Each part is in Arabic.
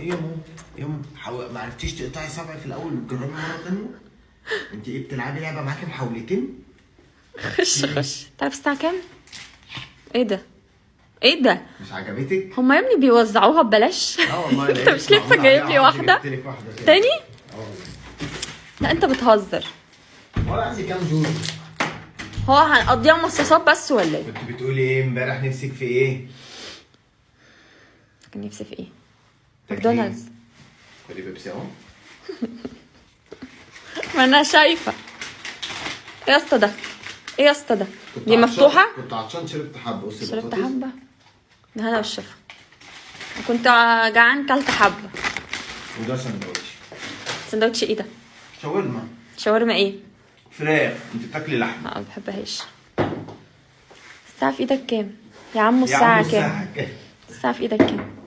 ايه يا ماما؟ يا ماما ما عرفتيش تقطعي صبعي في الاول وتجربي مره ثانيه؟ انت ايه بتلعبي لعبه معاكي محاولتين؟ خش تعرف الساعه كام؟ ايه ده؟ ايه ده؟ مش عجبتك؟ هما يا ابني بيوزعوها ببلاش؟ والله انت مش لسه جايب لي واحده تاني؟ لا انت بتهزر. ولا عندي كام جوز. هو هنقضيها مصاصات بس ولا ايه؟ كنت بتقولي ايه امبارح؟ نفسك في ايه؟ كان نفسي في ايه؟ ماكدونالدز. خدي بيبسي اهو. ما انا شايفه. ايه يا اسطى ده؟ ايه يا اسطى ده؟ دي مفتوحه؟ كنت عطشان شربت حبه. بصي شربت حبه؟ ده هنا والشفا. كنت جعان كلت حبه. وده سندوتش. سندوتش ايه ده؟ شاورما. شاورما ايه؟ فراخ. انت بتاكلي لحمه؟ ما بحبهاش. الساعه في ايدك كام يا عمو؟ الساعه كام؟ الساعه في ايدك كام؟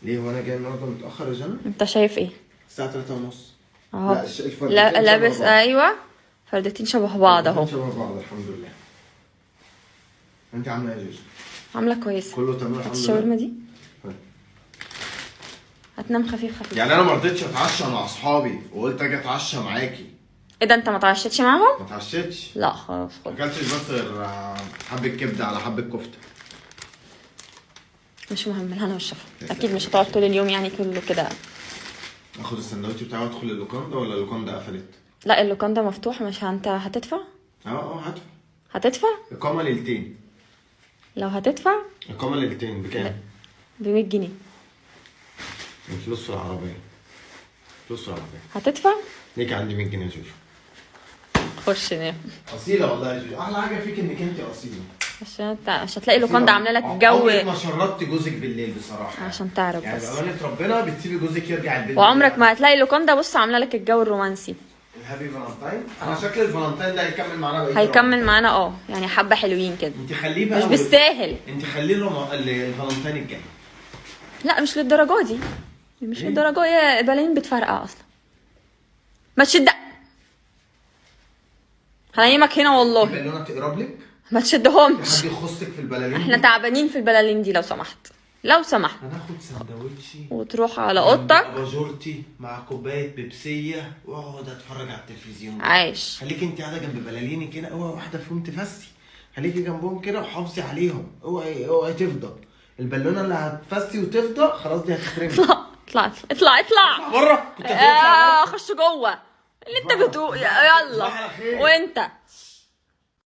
ليه هو انا جاي النهارده متاخر يا جنى؟ انت شايف ايه؟ الساعه 3:30 اهو. لا لابس ايوه فردتين شبه بعض اهو. شبه بعض الحمد لله. انت عامله ايه يا جوجو؟ عامله كويس. كله تمام الحمد لله. الشاورما دي هتنام خفيف خفيف. يعني انا ما رضيتش اتعشى مع اصحابي وقلت اجي اتعشى معاكي. ايه ده؟ انت ما اتعشتش معاهم؟ ما اتعشيتش. لا خلاص ما اكلتش بس غير حبه كبده على حبه كفته. مش مهم. الهنا والشفا. اكيد مش هتقعد طول اليوم يعني كله كده. اخد السندوتش بتاعي وادخل اللوكاندا ولا اللوكاندا قفلت؟ لا اللوكاندا مفتوح. مش انت هتدفع؟ هدفع. هتدفع؟ اقامه ليلتين. لو هتدفع اقامه ليلتين بكام؟ ب 100 جنيه. الفلوس في العربيه. فلوس في العربيه. هتدفع؟ ليك عندي 100 جنيه يا جوجو. خش نام. اصيله والله يا جوجو. احلى حاجه فيك انك انت اصيله. عشان انت مش هتلاقي لوكاندا عامله لك جو. عمرك ما شرطت جوزك بالليل بصراحه. عشان تعرف يعني بس. بأمانة ربنا بتسيبي جوزك يرجع البيت. وعمرك ما هتلاقي لوكاندا بص عامله لك الجو الرومانسي. الهابي فالنتاين. انا شكل الفالنتاين ده هيكمل معانا بقى. هيكمل معانا يعني حبه حلوين كده. انت خليه بقى مش بالساهل. انت خليه الفالنتاين الجاي. لا مش للدرجه دي. مش للدرجه. هي البلالين بتفرقع اصلا. ما تشد. هنيمك هنا والله. البالونه تقرب لك. ما تشدهمش. حد يخصك في البلالين. احنا تعبانين في البلالين دي لو سمحت. لو سمحت. هناخد سندوتشي وتروح على اوضتك. اباجورتي مع كوبايه بيبسيه واقعد اتفرج على التلفزيون. عايش. خليكي انت قاعده جنب بلاليني كده. اوعي واحده فيهم تفسي. خليكي جنبهم كده وحافظي عليهم. اوعي تفضى. البالونه اللي هتفسي وتفضى خلاص دي هتترمي. اطلع بره. خش جوه اللي انت بتقول. يلا. وانت